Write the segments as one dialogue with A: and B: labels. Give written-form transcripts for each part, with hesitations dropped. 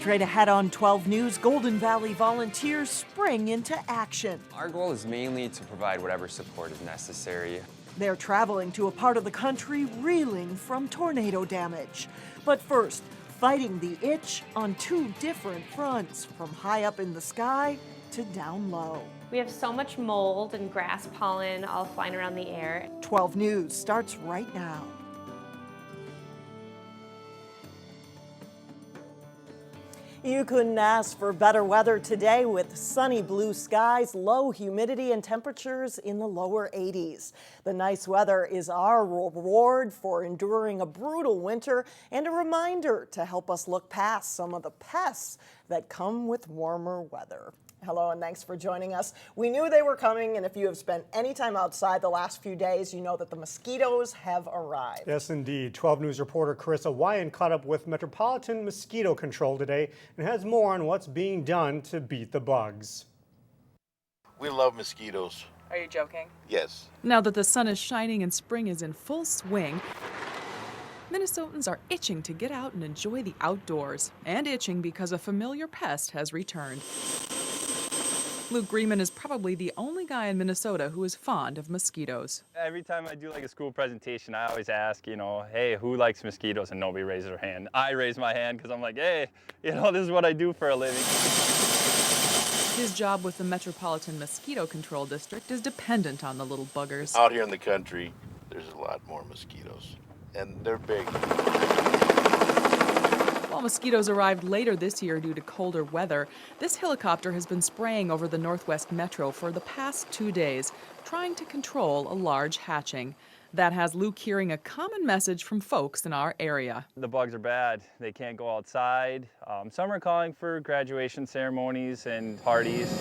A: Straight ahead on 12 News, Golden Valley volunteers spring into action.
B: Our goal is mainly to provide whatever support is necessary.
A: They're traveling to a part of the country reeling from tornado damage. But first, fighting the itch on two different fronts, from high up in the sky to down low.
C: We have so much mold and grass pollen all flying around the air.
A: 12 News starts right now. You couldn't ask for better weather today with sunny blue skies, low humidity, and temperatures in the lower 80s. The nice weather is our reward for enduring a brutal winter and a reminder to help us look past some of the pests that come with warmer weather. Hello and thanks for joining us. We knew they were coming, and if you have spent any time outside the last few days, you know that the mosquitoes have arrived.
D: Yes, indeed. 12 News reporter Carissa Wyan caught up with Metropolitan Mosquito Control today and has more on what's being done to beat the bugs.
E: We love mosquitoes.
F: Are you joking?
E: Yes.
G: Now that the sun is shining and spring is in full swing, Minnesotans are itching to get out and enjoy the outdoors, and itching because a familiar pest has returned. Luke Greenman is probably the only guy in Minnesota who is fond of mosquitoes.
H: Every time I do like a school presentation, I always ask, hey, who likes mosquitoes? And nobody raises their hand. I raise my hand because I'm like, hey, this is what I do for a living.
G: His job with the Metropolitan Mosquito Control District is dependent on the little buggers.
E: Out here in the country, there's a lot more mosquitoes, and they're big.
G: While mosquitoes arrived later this year due to colder weather, this helicopter has been spraying over the Northwest Metro for the past 2 days, trying to control a large hatching. That has Luke hearing a common message from folks in our area.
H: The bugs are bad. They can't go outside. Some are calling for graduation ceremonies and parties.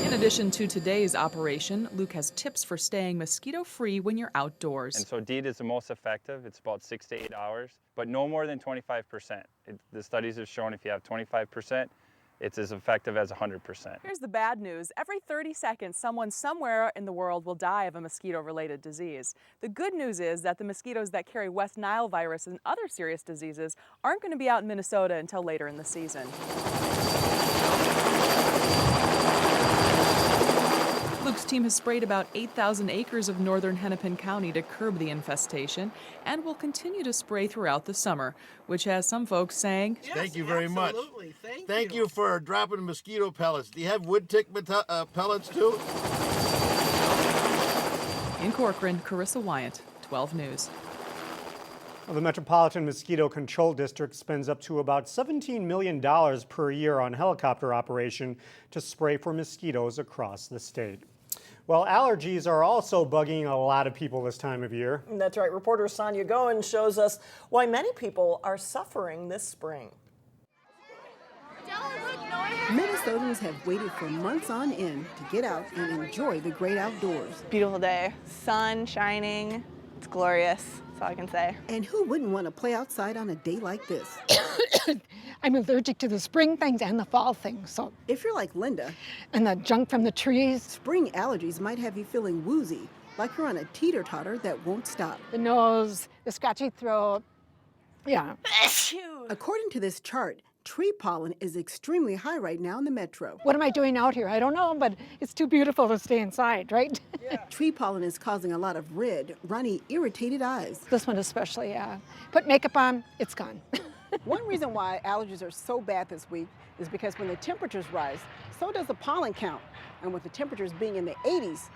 G: In addition to today's operation, Luke has tips for staying mosquito-free when you're outdoors.
H: And so DEET is the most effective. It's about 6 to 8 hours, but no more than 25%. The studies have shown if you have 25%, it's as effective as 100%.
F: Here's the bad news. Every 30 seconds, someone somewhere in the world will die of a mosquito-related disease. The good news is that the mosquitoes that carry West Nile virus and other serious diseases aren't going to be out in Minnesota until later in the season.
G: Luke's team has sprayed about 8,000 acres of northern Hennepin County to curb the infestation and will continue to spray throughout the summer, which has some folks saying,
E: Yes, thank you very much. Thank you for dropping mosquito pellets. Do you have wood tick pellets too?
G: In Corcoran, Carissa Wyant, 12 News.
D: The Metropolitan Mosquito Control District spends up to about $17 million per year on helicopter operation to spray for mosquitoes across the state. Well, allergies are also bugging a lot of people this time of year.
A: That's right. Reporter Sonia Goen shows us why many people are suffering this spring.
I: Minnesotans have waited for months on end to get out and enjoy the great outdoors.
F: Beautiful day, sun shining, it's glorious, that's all I can say.
I: And who wouldn't want to play outside on a day like this?
J: I'm allergic to the spring things and the fall things, so.
I: If you're like Linda,
J: and the junk from the trees.
I: Spring allergies might have you feeling woozy, like you're on a teeter-totter that won't stop.
J: The nose, the scratchy throat, yeah.
I: According to this chart, tree pollen is extremely high right now in the metro.
J: What am I doing out here? I don't know, but it's too beautiful to stay inside, right?
I: Yeah. Tree pollen is causing a lot of red, runny, irritated eyes.
J: This one especially, yeah. Put makeup on, it's gone.
K: One reason why allergies are so bad this week is because when the temperatures rise, so does the pollen count. And with the temperatures being in the 80s,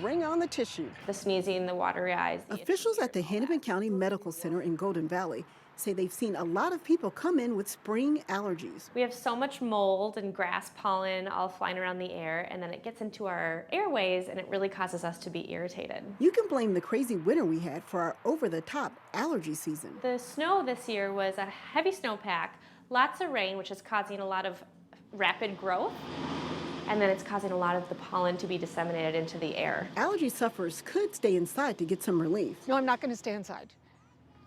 K: bring on the tissue.
C: The sneezing, the watery eyes.
I: Officials at the Hennepin County Medical Center in Golden Valley say they've seen a lot of people come in with spring allergies.
C: We have so much mold and grass pollen all flying around the air, and then it gets into our airways and it really causes us to be irritated.
I: You can blame the crazy winter we had for our over-the-top allergy season.
C: The snow this year was a heavy snowpack, lots of rain, which is causing a lot of rapid growth, and then it's causing a lot of the pollen to be disseminated into the air.
I: Allergy sufferers could stay inside to get some relief.
J: No, I'm not going to stay inside.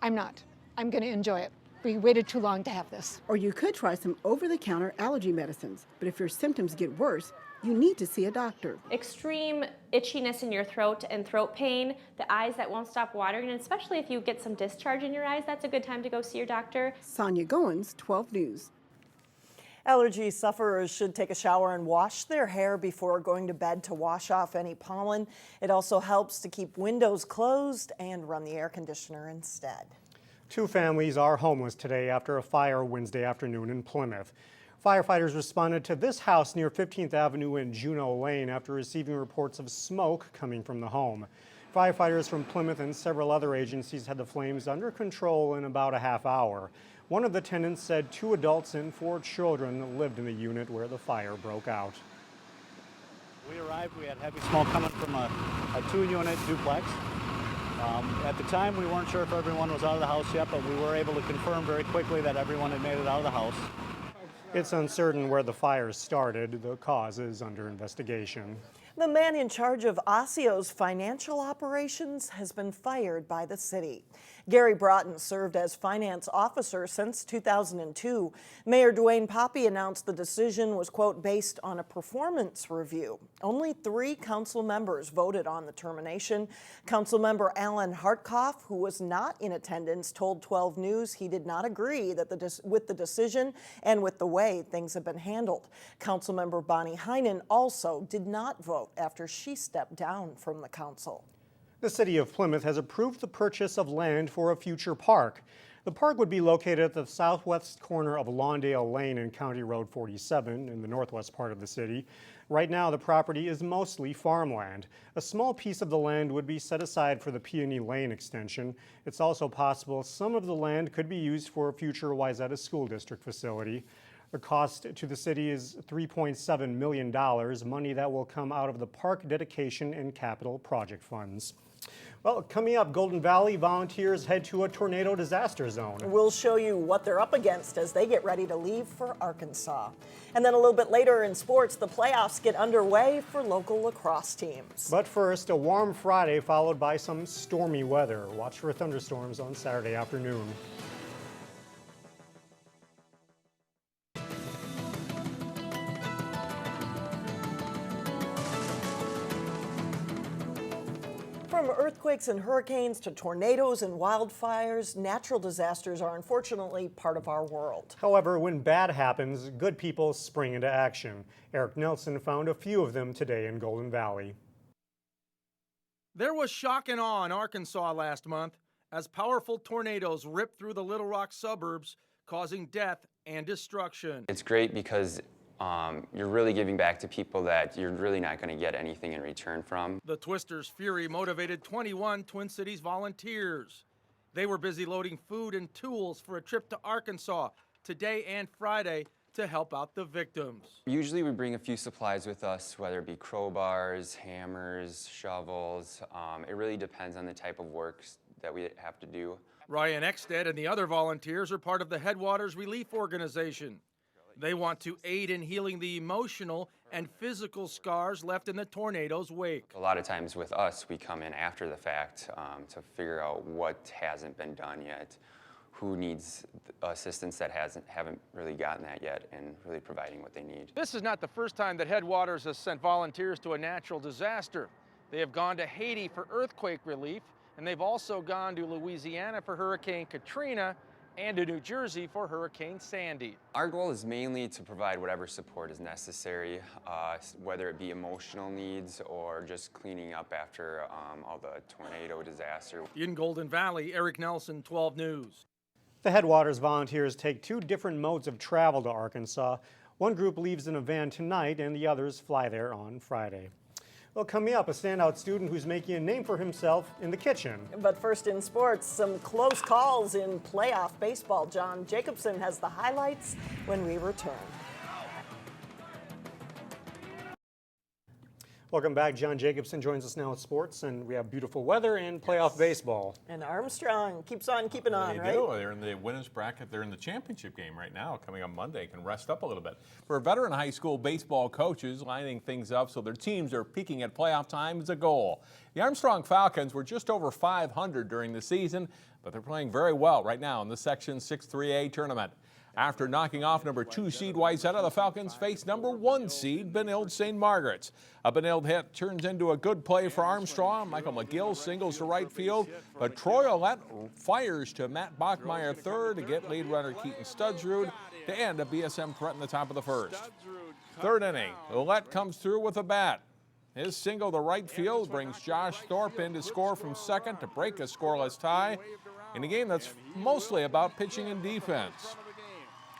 J: I'm not. I'm going to enjoy it. We waited too long to have this.
I: Or you could try some over-the-counter allergy medicines. But if your symptoms get worse, you need to see a doctor.
C: Extreme itchiness in your throat and throat pain, the eyes that won't stop watering, and especially if you get some discharge in your eyes, that's a good time to go see your doctor.
I: Sonia Goins, 12 News.
A: Allergy sufferers should take a shower and wash their hair before going to bed to wash off any pollen. It also helps to keep windows closed and run the air conditioner instead.
D: 2 families are homeless today after a fire Wednesday afternoon in Plymouth. Firefighters responded to this house near 15th Avenue and Juneau Lane after receiving reports of smoke coming from the home. Firefighters from Plymouth and several other agencies had the flames under control in about a half hour. One of the tenants said 2 adults and 4 children lived in the unit where the fire broke out.
L: We arrived, we had heavy smoke coming from a 2-unit duplex. At the time, we weren't sure if everyone was out of the house yet, but we were able to confirm very quickly that everyone had made it out of the house.
D: It's uncertain where the fire started. The cause is under investigation.
A: The man in charge of Osseo's financial operations has been fired by the city. Gary Broughton served as finance officer since 2002. Mayor Dwayne Poppe announced the decision was, quote, based on a performance review. Only 3 council members voted on the termination. Councilmember Alan Hartkoff, who was not in attendance, told 12 News he did not agree that with the decision and with the way things have been handled. Councilmember Bonnie Heinen also did not vote after she stepped down from the council.
D: The city of Plymouth has approved the purchase of land for a future park. The park would be located at the southwest corner of Lawndale Lane and County Road 47 in the northwest part of the city. Right now, the property is mostly farmland. A small piece of the land would be set aside for the Peony Lane extension. It's also possible some of the land could be used for a future Wayzata School District facility. The cost to the city is $3.7 million, money that will come out of the park dedication and capital project funds. Well, coming up, Golden Valley volunteers head to a tornado disaster zone.
A: We'll show you what they're up against as they get ready to leave for Arkansas. And then a little bit later in sports, the playoffs get underway for local lacrosse teams.
D: But first, a warm Friday followed by some stormy weather. Watch for thunderstorms on Saturday afternoon.
A: From earthquakes and hurricanes to tornadoes and wildfires, natural disasters are unfortunately part of our world.
D: However, when bad happens, good people spring into action. Eric Nelson found a few of them today in Golden Valley.
M: There was shock and awe in Arkansas last month as powerful tornadoes ripped through the Little Rock suburbs, causing death and destruction.
B: It's great because you're really giving back to people that you're really not going to get anything in return from.
M: The Twisters' fury motivated 21 Twin Cities volunteers. They were busy loading food and tools for a trip to Arkansas today and Friday to help out the victims.
B: Usually we bring a few supplies with us, whether it be crowbars, hammers, shovels. It really depends on the type of work that we have to do.
M: Ryan Eckstead and the other volunteers are part of the Headwaters Relief Organization. They want to aid in healing the emotional and physical scars left in the tornado's wake.
B: A lot of times with us, we come in after the fact to figure out what hasn't been done yet, who needs assistance that haven't really gotten that yet, and really providing what they need.
M: This is not the first time that Headwaters has sent volunteers to a natural disaster. They have gone to Haiti for earthquake relief, and they've also gone to Louisiana for Hurricane Katrina and to New Jersey for Hurricane Sandy.
B: Our goal is mainly to provide whatever support is necessary, whether it be emotional needs or just cleaning up after all the tornado disaster.
M: In Golden Valley, Eric Nelson, 12 News.
D: The Headwaters volunteers take 2 different modes of travel to Arkansas. One group leaves in a van tonight and the others fly there on Friday. Well, coming up, a standout student who's making a name for himself in the kitchen.
A: But first in sports, some close calls in playoff baseball. John Jacobson has the highlights when we return.
D: Welcome back. John Jacobson joins us now with sports, and we have beautiful weather and playoff baseball.
A: And Armstrong keeps on keeping on, right?
N: They do. They're in the winners bracket. They're in the championship game right now, coming on Monday. Can rest up a little bit. For veteran high school baseball coaches, lining things up so their teams are peaking at playoff time is a goal. The Armstrong Falcons were just over .500 during the season, but they're playing very well right now in the Section 6-3A tournament. After knocking off number 2 seed Wayzata, the Falcons face number 1 seed Benilde St. Margaret's. A Benilde hit turns into a good play for Armstrong. Michael McGill singles to right field, but Troy Ouellette fires to Matt Bachmeyer third to get lead runner Keaton Studsrud to end a BSM threat in the top of the first. Third inning, Ouellette comes through with a bat. His single to right field brings Josh Thorpe in to score from second to break a scoreless tie in a game that's mostly about pitching and defense.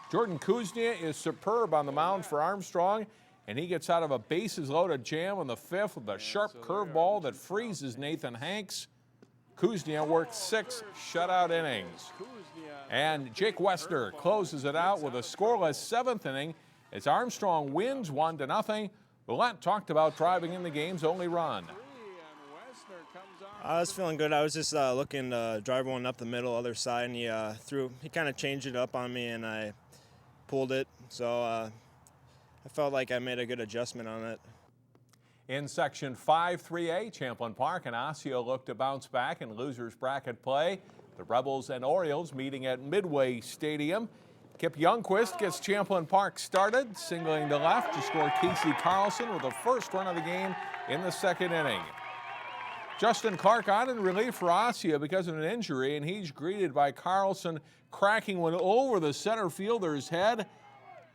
N: Jordan Kuznia is superb on the mound for Armstrong, and he gets out of a bases-loaded jam in the fifth with a sharp curveball that freezes Nathan Hanks. Kuznia worked 6 shutout innings. And Jake Westner closes it out with a scoreless 7th inning as Armstrong wins 1-0. Ouellette talked about driving in the game's only run.
O: I was feeling good. I was just looking to drive one up the middle, other side, and he kind of changed it up on me, and I pulled it. So I felt like I made a good adjustment on it.
N: In Section 5-3A, Champlin Park and Osseo look to bounce back in losers bracket play. The Rebels and Orioles meeting at Midway Stadium. Kip Youngquist gets Champlin Park started, singling to left to score Casey Carlson with the first run of the game in the second inning. Justin Clark on in relief for Osseo because of an injury, and he's greeted by Carlson cracking one over the center fielder's head.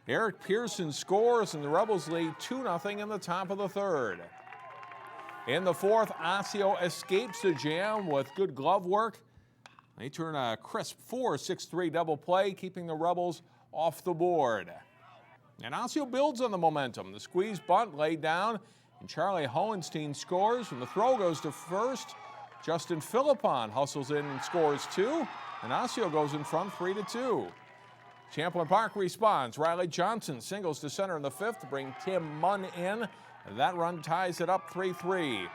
N: Eric Pearson scores, and the Rebels lead 2-0 in the top of the third. In the fourth, Osseo escapes the jam with good glove work. They turn a crisp 4-6-3 double play, keeping the Rebels off the board. And Osseo builds on the momentum. The squeeze bunt laid down, and Charlie Hohenstein scores, and the throw goes to first. Justin Philippon hustles in and scores 2, and Osseo goes in front 3-2. Champlin Park responds. Riley Johnson singles to center in the fifth to bring Tim Munn in, and that run ties it up 3-3.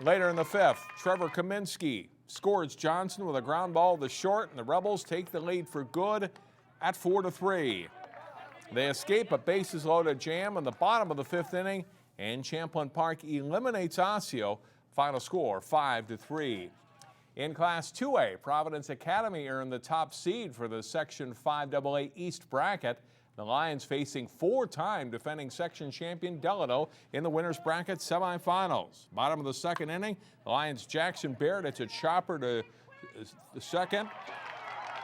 N: Later in the fifth, Trevor Kaminsky scores Johnson with a ground ball to short, and the Rebels take the lead for good at 4-3. They escape a bases-loaded jam in the bottom of the fifth inning, and Champlin Park eliminates Osseo. Final score 5-3. In Class 2A, Providence Academy earned the top seed for the Section 5AA East bracket. The Lions facing 4-time defending section champion Delano in the winners bracket semifinals. Bottom of the second inning, the Lions' Jackson Baird hits a chopper to the second.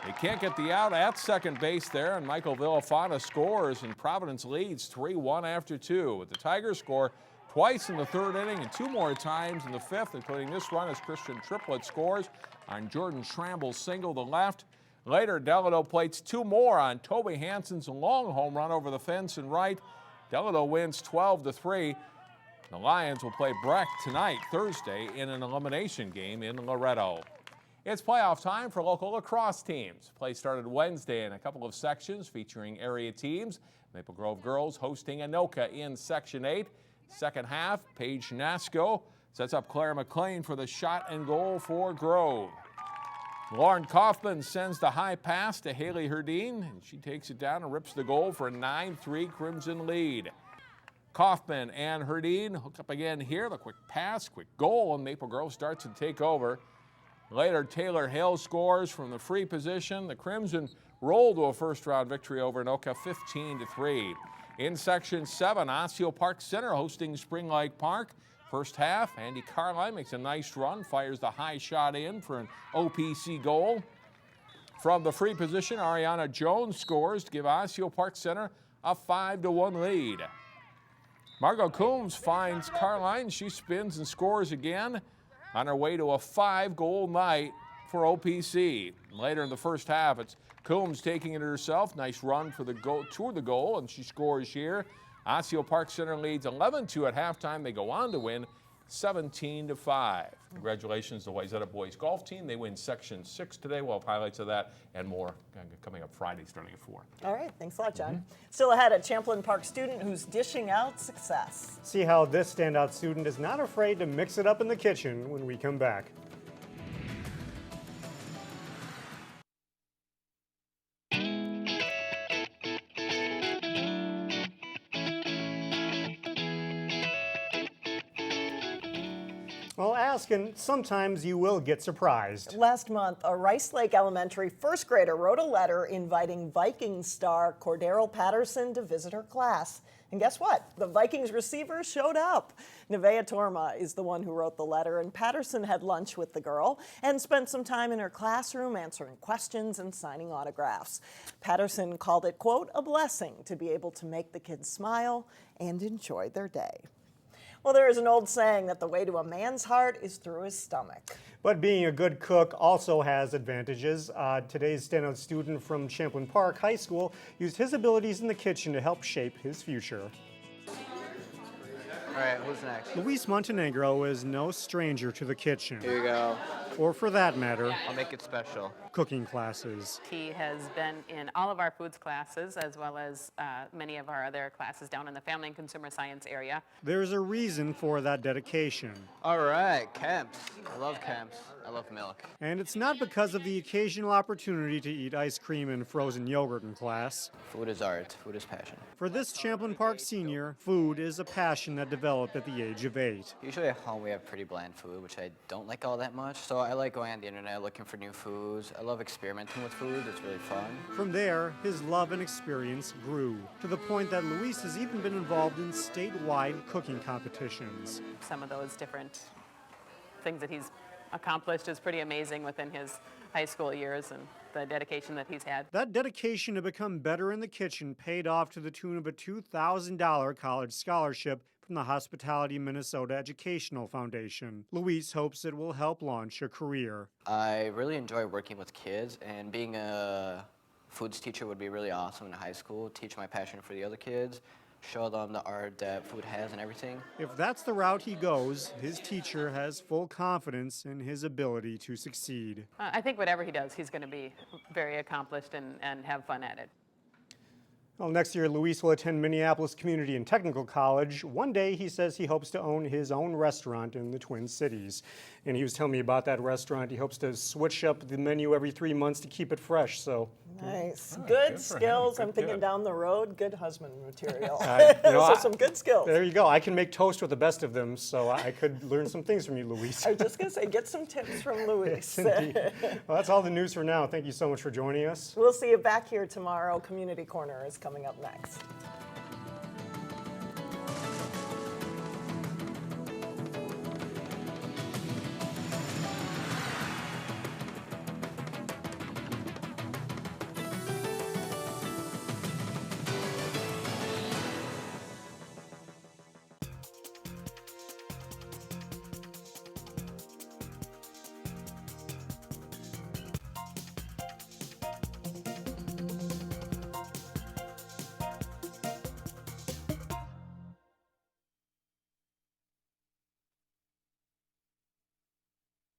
N: They can't get the out at second base there, and Michael Villafana scores, and Providence leads 3-1 after 2. With the Tigers score twice in the third inning and 2 more times in the fifth, including this run as Christian Triplett scores on Jordan Schramble's single to left. Later, Delano plates 2 more on Toby Hansen's long home run over the fence and right. Delano wins 12-3. The Lions will play Breck tonight, Thursday, in an elimination game in Loretto. It's playoff time for local lacrosse teams. Play started Wednesday in a couple of sections featuring area teams. Maple Grove girls hosting Anoka in Section 8. Second half, Paige Nasco sets up Claire McLean for the shot and goal for Grove. Lauren Kaufman sends the high pass to Haley Herdine, and she takes it down and rips the goal for a 9-3 Crimson lead. Kaufman and Herdine hook up again here. The quick pass, quick goal, and Maple Grove starts to take over. Later, Taylor Hale scores from the free position. The Crimson roll to a first-round victory over Anoka, 15-3. In Section 7, Osseo-Park Center hosting Spring Lake Park. First half, Andy Carline makes a nice run, fires the high shot in for an OPC goal. From the free position, Ariana Jones scores to give Osseo-Park Center a 5-1 lead. Margot Coombs finds Carline. She spins and scores again on her way to a 5-goal night for OPC. Later in the first half, it's Coombs taking it herself. Nice run for the goal, toward the goal, and she scores here. Osseo-Park Center leads 11-2 at halftime. They go on to win 17-5. Congratulations to the Wayzata boys golf team. They win Section 6 today. We'll have highlights of that and more coming up Friday starting at 4.
A: All right, thanks a lot, John. Still ahead, a Champlin Park student who's dishing out success.
D: See how this standout student is not afraid to mix it up in the kitchen when we come back. Well, ask and sometimes you will get surprised.
A: Last month, a Rice Lake Elementary first grader wrote a letter inviting Viking star Cordero Patterson to visit her class. And guess what? The Vikings receiver showed up. Nevaeh Torma is the one who wrote the letter, and Patterson had lunch with the girl and spent some time in her classroom answering questions and signing autographs. Patterson called it, quote, a blessing to be able to make the kids smile and enjoy their day. Well, there is an old saying that the way to a man's heart is through his stomach.
D: But being a good cook also has advantages. Today's standout student from Champlin Park High School used his abilities in the kitchen to help shape his future.
P: All right, who's next?
D: Luis Montenegro is no stranger to the kitchen.
P: Here you go.
D: Or for that matter,
P: I'll make it special.
D: cooking classes.
Q: He has been in all of our foods classes as well as many of our other classes down in the Family and Consumer Science area.
D: There's a reason for that dedication.
P: All right, camps. I love camps. I love milk.
D: And it's not because of the occasional opportunity to eat ice cream and frozen yogurt in class.
P: Food is art. Food is passion.
D: For this Champlin Park senior, food is a passion that developed at the age of 8.
P: Usually at home we have pretty bland food, which I don't like all that much. So I like going on the internet looking for new foods. I love experimenting with food. It's really fun.
D: From there, his love and experience grew, to the point that Luis has even been involved in statewide cooking competitions.
Q: Some of those different things that he's accomplished is pretty amazing within his high school years and the dedication that he's had.
D: That dedication to become better in the kitchen paid off to the tune of a $2,000 college scholarship from the Hospitality Minnesota Educational Foundation. Luis hopes it will help launch a career.
P: I really enjoy working with kids, and being a foods teacher would be really awesome in high school. Teach my passion for the other kids, show them the art that food has and everything.
D: If that's the route he goes, his teacher has full confidence in his ability to succeed.
Q: I think whatever he does, he's going to be very accomplished and have fun at it.
D: Well, next year, Luis will attend Minneapolis Community and Technical College. One day, he says he hopes to own his own restaurant in the Twin Cities. And he was telling me about that restaurant. He hopes to switch up the menu every 3 months to keep it fresh. So
A: nice.
D: Oh,
A: Good
D: good for
A: skills.
D: him.
A: I'm
D: Good
A: thinking
D: kid.
A: down the road, good husband material.
D: So
A: some good skills.
D: There you go. I can make toast with the best of them, so I could learn some things from you, Luis.
A: I was just going to say, get some tips from Luis.
D: Yes, indeed. Well, that's all the news for now. Thank you so much for joining us.
A: We'll see you back here tomorrow. Community Corner is coming up next.